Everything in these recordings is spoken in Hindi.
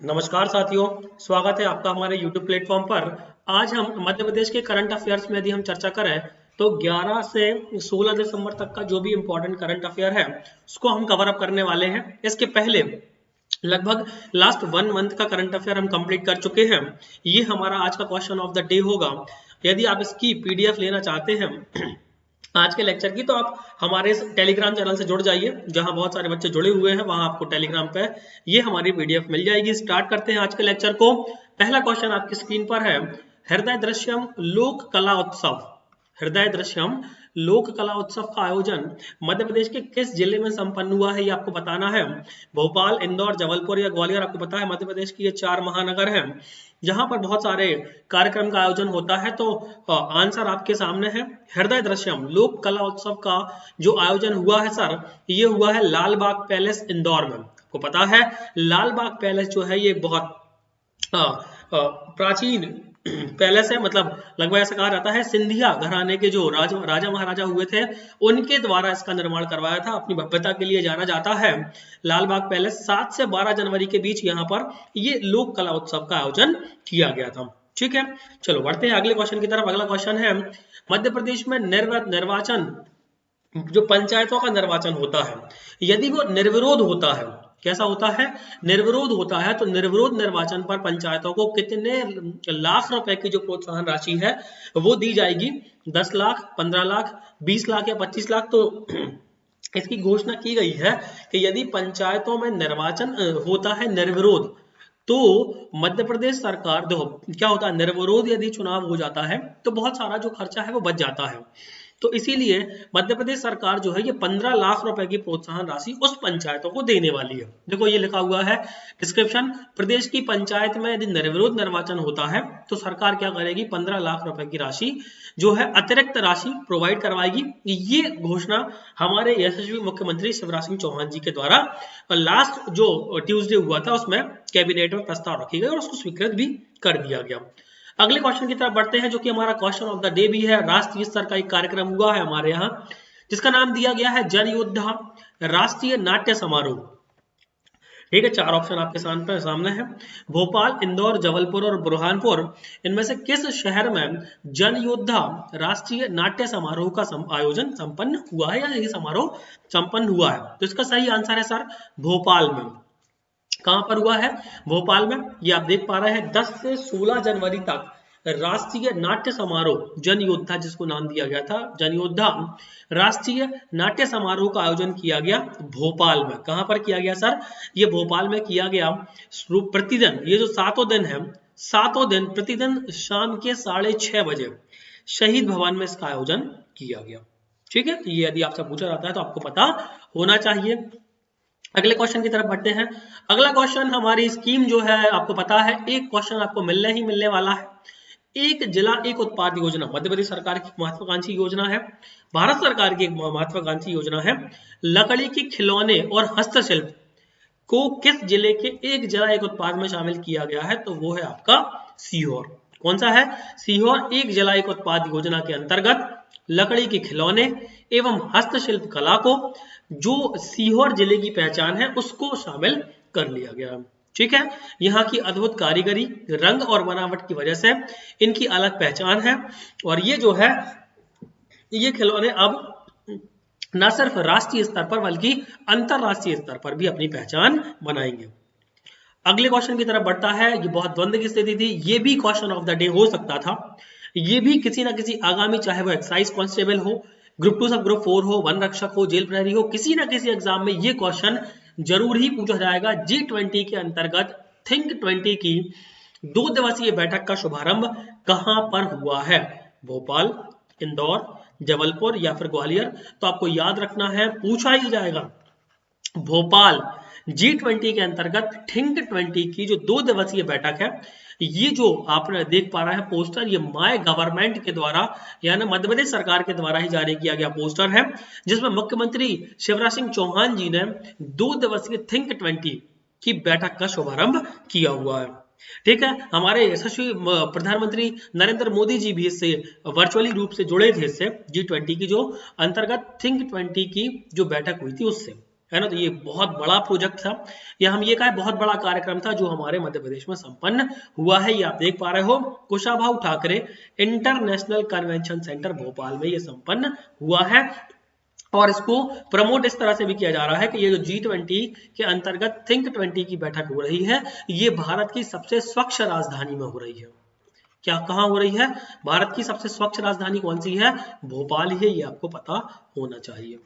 नमस्कार साथियों, स्वागत है आपका हमारे YouTube प्लेटफॉर्म पर। आज हम मध्य प्रदेश के करंट अफेयर्स में यदि हम चर्चा करें तो 11 से 16 दिसंबर तक का जो भी इम्पोर्टेंट करंट अफेयर है उसको हम कवर अप करने वाले हैं। इसके पहले लगभग लास्ट 1 मंथ का करंट अफेयर हम कंप्लीट कर चुके हैं। ये हमारा आज का क्वेश्चन ऑफ द डे होगा। यदि आप इसकी PDF लेना चाहते हैं आज के लेक्चर की, तो आप हमारे टेलीग्राम चैनल से जुड़ जाइए, जहां बहुत सारे बच्चे जुड़े हुए हैं। वहां आपको टेलीग्राम पे ये हमारी PDF मिल जाएगी। स्टार्ट करते हैं आज के लेक्चर को। पहला क्वेश्चन आपकी स्क्रीन पर है, हृदय दृश्यम लोक कला उत्सव। हृदय दृश्यम लोक कला उत्सव का आयोजन मध्य प्रदेश के किस जिले में संपन्न हुआ है, ये आपको बताना है। भोपाल, इंदौर, जबलपुर या ग्वालियर। आपको पता है मध्य प्रदेश की ये 4 महानगर हैं जहां पर बहुत सारे कार्यक्रम का आयोजन होता है। तो आंसर आपके सामने है, हृदय दृश्यम लोक कला उत्सव का जो आयोजन हुआ है सर, ये हुआ है लाल बाग पैलेस इंदौर में। आपको पता है लाल बाग पैलेस जो है ये बहुत प्राचीन पैलेस है। मतलब लगभग ऐसा कहा जाता है सिंधिया घराने के जो राजा महाराजा हुए थे उनके द्वारा इसका निर्माण करवाया था। अपनी भव्यता के लिए जाना जाता है लाल बाग पैलेस। 7 से 12 जनवरी के बीच यहाँ पर ये लोक कला उत्सव का आयोजन किया गया था। ठीक है, चलो बढ़ते हैं अगले क्वेश्चन की तरफ। अगला क्वेश्चन है, मध्य प्रदेश में निर्वाचन जो पंचायतों का निर्वाचन होता है, यदि वो निर्विरोध होता है, कैसा होता है, निर्विरोध होता है, तो निर्विरोध निर्वाचन पर पंचायतों को कितने लाख रुपए की जो प्रोत्साहन राशि है वो दी जाएगी? 10 लाख, 15 लाख, 20 लाख या 25 लाख। तो इसकी घोषणा की गई है कि यदि पंचायतों में निर्वाचन होता है निर्विरोध, तो मध्य प्रदेश सरकार, देखो क्या होता है, निर्विरोध यदि चुनाव हो जाता है तो बहुत सारा जो खर्चा है वो बच जाता है। तो इसीलिए मध्य प्रदेश सरकार जो है ये 15 लाख रुपए की प्रोत्साहन राशि उस पंचायतों को देने वाली है। देखो ये लिखा हुआ है डिस्क्रिप्शन, प्रदेश की पंचायत में यदि निर्विरोध निर्वाचन होता है तो सरकार क्या करेगी, 15 लाख रुपए की राशि जो है अतिरिक्त राशि प्रोवाइड करवाएगी। ये घोषणा हमारे यशस्वी मुख्यमंत्री शिवराज सिंह चौहान जी के द्वारा लास्ट जो ट्यूसडे हुआ था उसमें कैबिनेट में प्रस्ताव रखी गई और उसको स्वीकृत भी कर दिया गया। अगले क्वेश्चन की तरफ बढ़ते हैं, जो कि हमारा क्वेश्चन ऑफ द डे भी है। राष्ट्रीय स्तर का एक कार्यक्रम हुआ है हमारे यहाँ जिसका नाम दिया गया है जन योद्धा राष्ट्रीय नाट्य समारोह। ठीक है, 4 ऑप्शन आपके सामने है। भोपाल, इंदौर, जबलपुर और बुरहानपुर, इनमें से किस शहर में जन योद्धा राष्ट्रीय नाट्य समारोह का आयोजन संपन्न हुआ है या ये समारोह संपन्न हुआ है? तो इसका सही आंसर है सर भोपाल में। कहां पर हुआ है? भोपाल में। ये आप देख पा रहे हैं 10 से 16 जनवरी तक राष्ट्रीय नाट्य समारोह जन योद्धा, जिसको नाम दिया गया था जन योद्धा राष्ट्रीय नाट्य समारोह का आयोजन किया गया भोपाल में। कहां पर किया गया सर? ये भोपाल में किया गया। प्रतिदिन ये जो 7 दिन है, 7 दिन प्रतिदिन शाम के 6:30 बजे शहीद भवन में इसका आयोजन किया गया। ठीक है, ये यदि आपसे पूछा जाता है तो आपको पता होना चाहिए। अगले क्वेश्चन की तरफ बढ़ते हैं। अगला क्वेश्चन हमारी स्कीम जो है, आपको पता है एक क्वेश्चन आपको मिलने वाला है। एक जिला एक उत्पाद योजना मध्य प्रदेश सरकार की महत्वाकांक्षी योजना है, भारत सरकार की एक महत्वाकांक्षी योजना है। लकड़ी के खिलौने और हस्तशिल्प को किस जिले के एक जिला एक उत्पाद में शामिल किया गया है? तो वो है आपका सीहोर। कौन सा है? सीहोर। एक जिला एक उत्पाद योजना के अंतर्गत लकड़ी के खिलौने एवं हस्तशिल्प कला को जो सीहोर जिले की पहचान है उसको शामिल कर लिया गया। ठीक है, यहाँ की अद्भुत कारीगरी, रंग और बनावट की वजह से इनकी अलग पहचान है। और ये जो है ये खिलौने अब न सिर्फ राष्ट्रीय स्तर पर बल्कि अंतरराष्ट्रीय स्तर पर भी अपनी पहचान बनाएंगे। अगले क्वेश्चन की तरफ बढ़ता है। ये बहुत द्वंद्व की स्थिति थी, ये भी क्वेश्चन ऑफ द डे हो सकता था। ये भी किसी ना किसी आगामी, चाहे वो एक्साइज कांस्टेबल हो, ग्रुप 2 सब ग्रुप 4 हो, वन रक्षक हो, जेल प्रहरी हो, किसी ना किसी एग्जाम में ये क्वेश्चन जरूर ही पूछा जाएगा। G20 के अंतर्गत थिंक 20 की 2 दिवसीय बैठक का शुभारंभ कहां पर हुआ है? भोपाल, इंदौर, जबलपुर या फिर ग्वालियर? तो आपको याद रखना है, पूछा ही जाएगा भोपाल। G20 के अंतर्गत थिंक 20 की जो 2 दिवसीय बैठक है, ये जो आप देख पा रहे हैं पोस्टर, ये माय गवर्नमेंट के द्वारा यानी मध्य प्रदेश सरकार के द्वारा ही जारी किया गया पोस्टर है, जिसमें मुख्यमंत्री शिवराज सिंह चौहान जी ने 2 दिवसीय थिंक 20 की बैठक का शुभारंभ किया हुआ है। ठीक है, हमारे यशस्वी प्रधानमंत्री नरेंद्र मोदी जी भी इससे वर्चुअली रूप से जुड़े थे, इससे G20 की जो अंतर्गत थिंक 20 की जो बैठक हुई थी उससे। है ना। तो ये बहुत बड़ा प्रोजेक्ट था, या हम ये कहा बहुत बड़ा कार्यक्रम था जो हमारे मध्य प्रदेश में संपन्न हुआ है। ये आप देख पा रहे हो, Kushabhau Thackeray international convention centre Bhopal में ये संपन्न हुआ है। और इसको प्रमोट इस तरह से भी किया जा रहा है कि ये जो G20 के अंतर्गत थिंक 20 की बैठक हो रही है, ये भारत की सबसे स्वच्छ राजधानी में हो रही है। क्या कहाँ हो रही है? भारत की सबसे स्वच्छ राजधानी कौन सी है? भोपाल ही है, ये आपको पता होना चाहिए।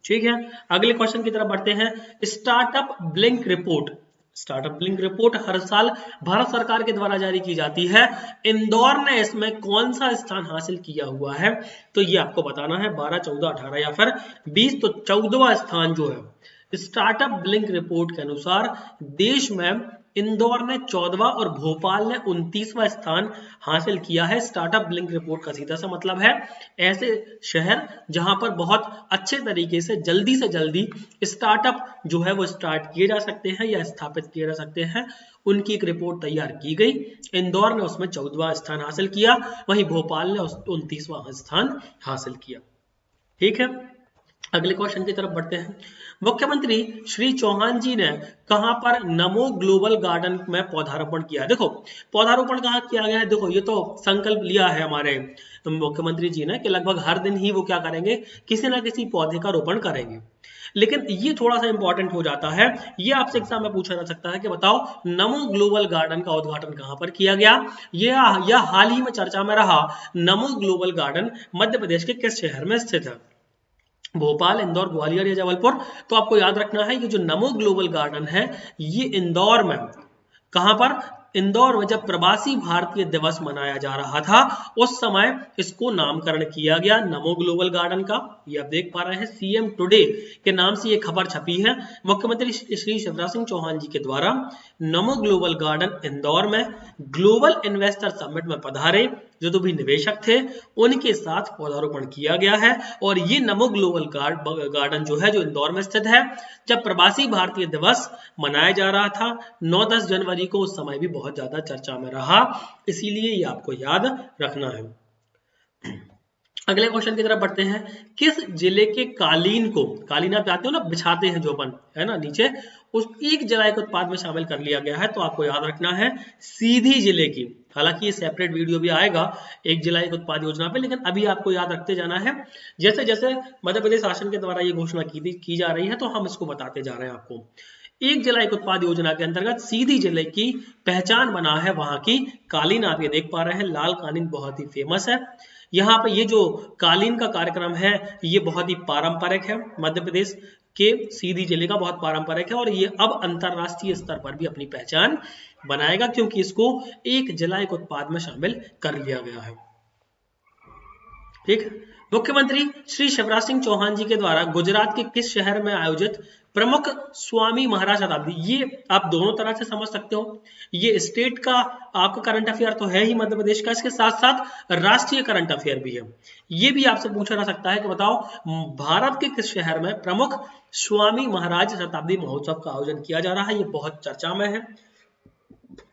ठीक है, अगले क्वेश्चन की तरफ बढ़ते हैं। Startup blink report, startup blink report हर साल भारत सरकार के द्वारा जारी की जाती है। इंदौर ने इसमें कौन सा स्थान हासिल किया हुआ है? तो ये आपको बताना है, 12, 14, 18 या फिर 20। तो 14वां स्थान जो है स्टार्टअप ब्लिंक रिपोर्ट के अनुसार देश में इंदौर ने 14वां और भोपाल ने 29वां स्थान हासिल किया है। स्टार्टअप ब्लिंक रिपोर्ट का सीधा सा मतलब है ऐसे शहर जहां पर बहुत अच्छे तरीके से जल्दी स्टार्टअप जो है वो स्टार्ट किए जा सकते हैं या स्थापित किए जा सकते हैं, उनकी एक रिपोर्ट तैयार की गई। इंदौर ने उसमें 14वां स्थान हासिल किया, वहीं भोपाल ने 29वां स्थान हासिल किया। ठीक है, अगले क्वेश्चन की तरफ बढ़ते हैं। मुख्यमंत्री श्री चौहान जी ने कहां पर नमो ग्लोबल गार्डन में पौधारोपण किया? देखो पौधारोपण कहाँ किया गया है, देखो ये तो संकल्प लिया है हमारे मुख्यमंत्री जी ने कि लगभग हर दिन ही वो क्या करेंगे, किसी ना किसी पौधे का रोपण करेंगे। लेकिन ये थोड़ा सा इंपॉर्टेंट हो जाता है, ये आपसे एग्जाम में पूछा जा सकता है कि बताओ नमो ग्लोबल गार्डन का उद्घाटन कहां पर किया गया? यह हाल ही में चर्चा में रहा नमो ग्लोबल गार्डन मध्य प्रदेश के किस शहर में स्थित है? भोपाल, इंदौर, ग्वालियर या जबलपुर? तो आपको याद रखना है कि जो नमो ग्लोबल गार्डन है ये इंदौर में, कहां पर? इंदौर में जब प्रवासी भारतीय दिवस मनाया जा रहा था उस समय इसको नामकरण किया गया नमो ग्लोबल गार्डन का। ये आप देख पा रहे हैं, सीएम टुडे के नाम से ये खबर छपी है। मुख्यमंत्री श्री शिवराज सिंह चौहान जी के द्वारा नमो ग्लोबल गार्डन इंदौर में ग्लोबल इन्वेस्टर समिट में पधारे जो भी निवेशक थे उनके साथ पौधारोपण किया गया है। और ये नमो ग्लोबल गार्डन जो है जो इंदौर में स्थित है, जब प्रवासी भारतीय दिवस मनाया जा रहा था 9-10 जनवरी को, उस समय भी बहुत ज्यादा चर्चा में रहा, इसीलिए ये आपको याद रखना है। अगले क्वेश्चन की तरफ बढ़ते हैं। किस जिले के कालीन को, कालीन आप जानते हो ना, बिछाते हैं जो अपन, है ना नीचे, उस एक जिला के उत्पाद में शामिल कर लिया गया है? तो आपको याद रखना है सीधी जिले की। हालांकि ये सेपरेट वीडियो भी आएगा एक जिला एक उत्पाद योजना पे, लेकिन अभी आपको याद रखते जाना है। जैसे जैसे मध्य प्रदेश शासन के द्वारा ये घोषणा की जा रही है तो हम इसको बताते जा रहे हैं आपको। एक जिला एक उत्पाद योजना के अंतर्गत सीधी जिले की पहचान बना है वहां की कालीन। आप ये देख पा रहे हैं, लाल कालीन बहुत ही फेमस है। यहाँ पे ये जो कालीन का कार्यक्रम है ये बहुत ही पारंपरिक है, मध्य प्रदेश के सीधी जिले का बहुत पारंपरिक है, और ये अब अंतरराष्ट्रीय स्तर पर भी अपनी पहचान बनाएगा क्योंकि इसको एक जिला एक उत्पाद में शामिल कर लिया गया है। ठीक, मुख्यमंत्री श्री शिवराज सिंह चौहान जी के द्वारा गुजरात के किस शहर में आयोजित प्रमुख स्वामी महाराज शताब्दी, ये आप दोनों तरह से समझ सकते हो, ये स्टेट का आपका करंट अफेयर तो है ही मध्य प्रदेश का, इसके साथ साथ राष्ट्रीय करंट अफेयर भी है। ये भी आपसे पूछा जा सकता है कि बताओ भारत के किस शहर में प्रमुख स्वामी महाराज शताब्दी महोत्सव का आयोजन किया जा रहा है? ये बहुत चर्चा में है,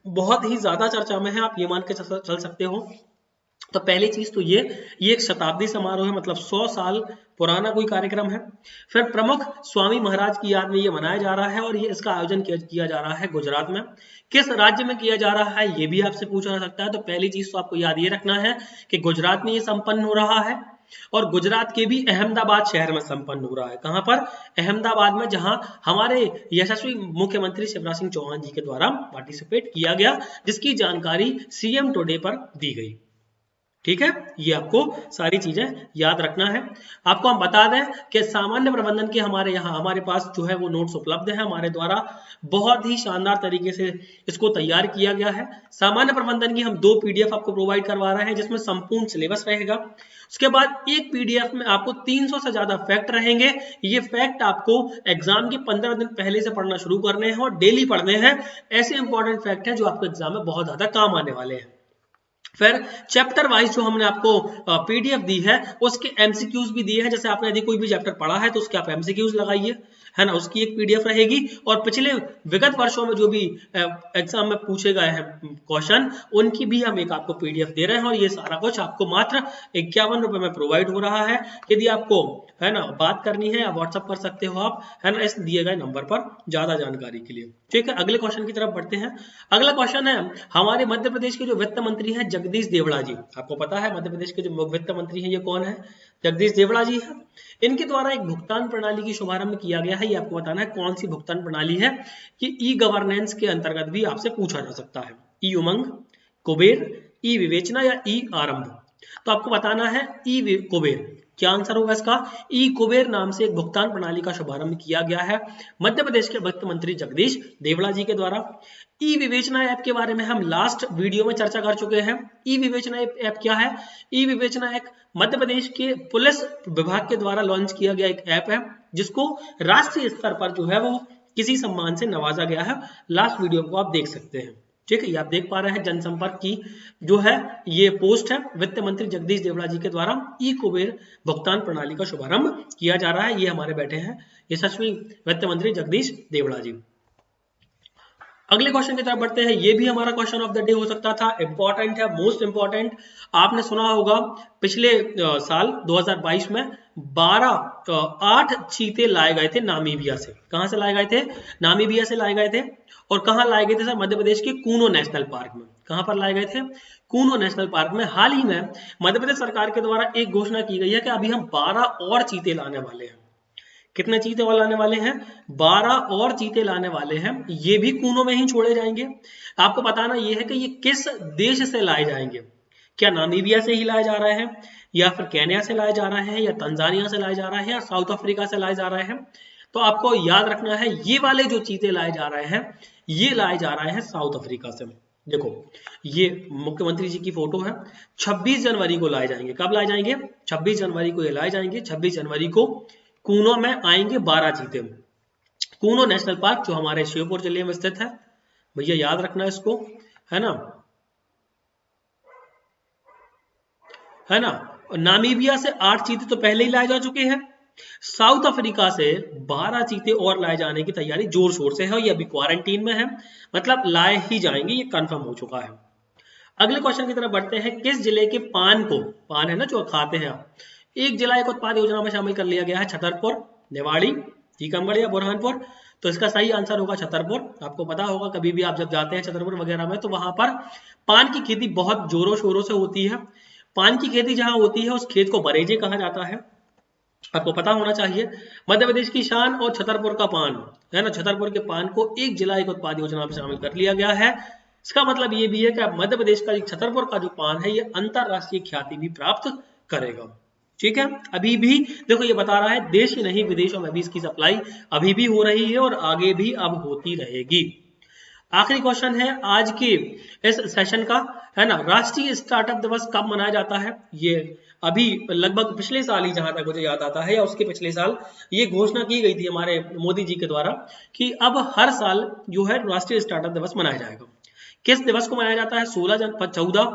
बहुत ही ज्यादा चर्चा में है, आप ये मान के चल सकते हो। तो पहली चीज तो ये एक शताब्दी समारोह है, मतलब 100 साल पुराना कोई कार्यक्रम है। फिर प्रमुख स्वामी महाराज की याद में ये मनाया जा रहा है और ये इसका आयोजन किया जा रहा है गुजरात में। किस राज्य में किया जा रहा है ये भी आपसे पूछा जा सकता है। तो पहली चीज तो आपको याद ये रखना है कि गुजरात में ये संपन्न हो रहा है, और गुजरात के भी अहमदाबाद शहर में संपन्न हो रहा है। कहां पर? अहमदाबाद में, जहां हमारे यशस्वी मुख्यमंत्री शिवराज सिंह चौहान जी के द्वारा पार्टिसिपेट किया गया, जिसकी जानकारी सीएम टुडे पर दी गई। ठीक है, ये आपको सारी चीजें याद रखना है। आपको हम बता दें कि सामान्य प्रबंधन के हमारे पास जो है वो नोट्स उपलब्ध है हमारे द्वारा, बहुत ही शानदार तरीके से इसको तैयार किया गया है। सामान्य प्रबंधन की हम 2 पीडीएफ आपको प्रोवाइड करवा रहे हैं जिसमें संपूर्ण सिलेबस रहेगा। उसके बाद एक पीडीएफ में आपको 300 से ज्यादा फैक्ट रहेंगे। ये फैक्ट आपको एग्जाम के 15 दिन पहले से पढ़ना शुरू करने हैं और डेली पढ़ने हैं। ऐसे इंपॉर्टेंट फैक्ट है जो आपको एग्जाम में बहुत ज्यादा काम आने वाले हैं। फिर चैप्टर वाइज जो हमने आपको पीडीएफ दी है उसके एमसीक्यूज भी दिए हैं। जैसे आपने यदि कोई भी चैप्टर पढ़ा है तो उसके आप एमसीक्यूज लगाइए, है ना, उसकी एक PDF रहेगी, और पिछले विगत वर्षों में जो भी एग्जाम में पूछे गए हैं क्वेश्चन, उनकी भी हम एक आपको PDF दे रहे हैं, और ये सारा कुछ आपको मात्र 51 रुपए में प्रोवाइड हो रहा है। यदि आपको, है ना, बात करनी है या व्हाट्सअप कर सकते हो आप, है ना, इस दिए गए नंबर पर ज्यादा जानकारी के लिए। ठीक है, अगले क्वेश्चन की तरफ बढ़ते हैं। अगला क्वेश्चन है, हमारे मध्य प्रदेश के जो वित्त मंत्री हैं जगदीश देवड़ा जी, आपको पता है मध्य प्रदेश के जो वित्त मंत्री हैं ये कौन है, जगदीश देवड़ा जी है। इनके द्वारा एक भुगतान प्रणाली की शुभारंभ किया गया है, ये आपको बताना है कौन सी भुगतान प्रणाली है। कि ई गवर्नेंस के अंतर्गत भी आपसे पूछा जा सकता है, ई उमंग, कुबेर, ई विवेचना या ई आरंभ। तो आपको बताना है ई कुबेर। क्या आंसर होगा इसका, ई कुबेर नाम से एक भुगतान प्रणाली का शुभारंभ किया गया है मध्य प्रदेश के वित्त मंत्री जगदीश देवड़ा जी के द्वारा। ई विवेचना ऐप के बारे में हम लास्ट वीडियो में चर्चा कर चुके हैं। ई विवेचना ऐप क्या है, ई विवेचना एक मध्य प्रदेश के पुलिस विभाग के द्वारा लॉन्च किया गया एक ऐप है, जिसको राष्ट्रीय स्तर पर जो है वो किसी सम्मान से नवाजा गया है। लास्ट वीडियो को आप देख सकते हैं। ठीक है, ये आप देख पा रहे हैं जनसंपर्क की जो है ये पोस्ट है, वित्त मंत्री जगदीश देवड़ा जी के द्वारा ई कुबेर भुगतान प्रणाली का शुभारंभ किया जा रहा है। ये हमारे बैठे हैं यशस्वी वित्त मंत्री जगदीश देवड़ा जी। अगले क्वेश्चन की तरफ बढ़ते हैं, ये भी हमारा क्वेश्चन ऑफ द डे हो सकता था, इंपॉर्टेंट है, मोस्ट इंपॉर्टेंट। आपने सुना होगा पिछले साल 2022 में 8 चीते लाए गए थे नामीबिया से। कहां से लाए गए थे, नामीबिया से लाए गए थे। और कहां लाए गए थे सर, मध्य प्रदेश के कूनो नेशनल पार्क में। कहां पर लाए गए थे, कूनो नेशनल पार्क में। हाल ही में मध्य प्रदेश सरकार के द्वारा एक घोषणा की गई है कि अभी हम 12 और चीते लाने वाले हैं। कितने चीते और लाने वाले हैं, 12 और चीते लाने वाले हैं। ये भी कूनो में ही छोड़े जाएंगे। आपको बताना ये है कि ये किस देश से लाए जाएंगे, क्या नामीबिया से ही लाए जा रहे हैं, या फिर केन्या से लाए जा रहे हैं, या तंजानिया से लाए जा रहे हैं, या साउथ अफ्रीका से लाए जा रहे हैं। तो आपको याद रखना है ये वाले जो चीते लाए जा रहे हैं ये लाए जा रहे हैं साउथ अफ्रीका से। देखो ये मुख्यमंत्री जी की फोटो है, 26 जनवरी को लाए जाएंगे। कब लाए जाएंगे, 26 जनवरी को ये लाए जाएंगे। 26 जनवरी को कूनो में आएंगे 12 चीते। कूनो नेशनल पार्क जो हमारे श्योपुर जिले में स्थित है, भैया याद रखना इसको, है ना, है ना। नामीबिया से 8 चीते तो पहले ही लाए जा चुके हैं। साउथ अफ्रीका से 12 चीते और लाए जाने की तैयारी जोर शोर से है। ये अभी क्वारंटीन में है, मतलब लाए ही जाएंगे, ये कंफर्म हो चुका है। अगले क्वेश्चन की तरफ बढ़ते हैं, किस जिले के पान को, पान है ना जो खाते हैं आप, एक जिला एक उत्पाद योजना में शामिल कर लिया गया है, छतरपुर, निवाड़ी, टीकमगढ़ या बुरहानपुर। तो इसका सही आंसर होगा छतरपुर। आपको पता होगा कभी भी आप जब जाते हैं छतरपुर वगैरह में तो वहां पर पान की खेती बहुत जोरों शोरों से होती है। पान की खेती जहां होती है उस खेत को बरेजे कहा जाता है, आपको पता होना चाहिए। मध्य प्रदेश की शान और छतरपुर का पान, है ना, छतरपुर के पान को एक जिला एक उत्पाद योजना में शामिल कर लिया गया है। इसका मतलब ये भी है कि मध्य प्रदेश का छतरपुर का जो पान है ये अंतरराष्ट्रीय ख्याति भी प्राप्त करेगा। ठीक है, अभी भी देखो ये बता रहा है देश ही नहीं विदेशों में भी इसकी सप्लाई अभी भी हो रही है और आगे भी अब होती रहेगी। आखिरी क्वेश्चन है आज के इस सेशन का, है ना, राष्ट्रीय स्टार्टअप दिवस कब मनाया जाता है। ये अभी लगभग पिछले साल ही जहां तक मुझे याद आता है, या उसके पिछले साल ये घोषणा की गई थी हमारे मोदी जी के द्वारा कि अब हर साल जो है राष्ट्रीय स्टार्टअप दिवस मनाया जाएगा। किस दिवस को मनाया जाता है, 14,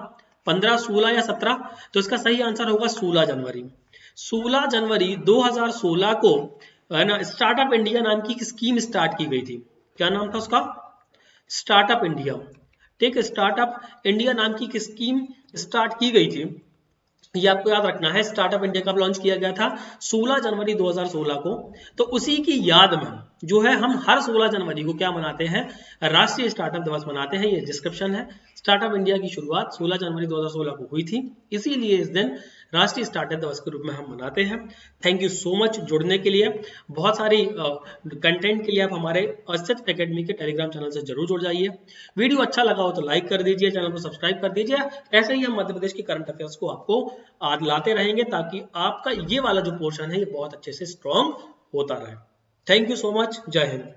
15, 16 या 17। तो इसका सही आंसर होगा 16 जनवरी। 16 जनवरी 2016 को, है ना, स्टार्टअप इंडिया नाम की स्कीम स्टार्ट की गई थी। क्या नाम था उसका, स्टार्टअप इंडिया। ठीक है, स्टार्टअप इंडिया नाम की स्कीम स्टार्ट की गई थी, ये आपको याद रखना है। स्टार्टअप इंडिया कब लॉन्च किया गया था, 16 जनवरी 2016 को। तो उसी की याद में जो है हम हर 16 जनवरी को क्या मनाते हैं, राष्ट्रीय स्टार्टअप दिवस मनाते हैं। ये डिस्क्रिप्शन है, स्टार्टअप इंडिया की शुरुआत 16 जनवरी 2016 को हुई थी, इसीलिए इस दिन राष्ट्रीय स्टार्टअप दिवस के रूप में हम मनाते हैं। थैंक यू सो मच जुड़ने के लिए। बहुत सारी कंटेंट के लिए आप हमारे अस्तित्व एकेडमी के टेलीग्राम चैनल से जरूर जुड़ जाइए। वीडियो अच्छा लगा हो तो लाइक कर दीजिए, चैनल को सब्सक्राइब कर दीजिए। ऐसे ही हम मध्य प्रदेश के करंट अफेयर्स को आपको लाते रहेंगे ताकि आपका ये वाला जो पोर्शन है ये बहुत अच्छे से स्ट्रॉन्ग होता रहे। थैंक यू सो मच, जय हिंद।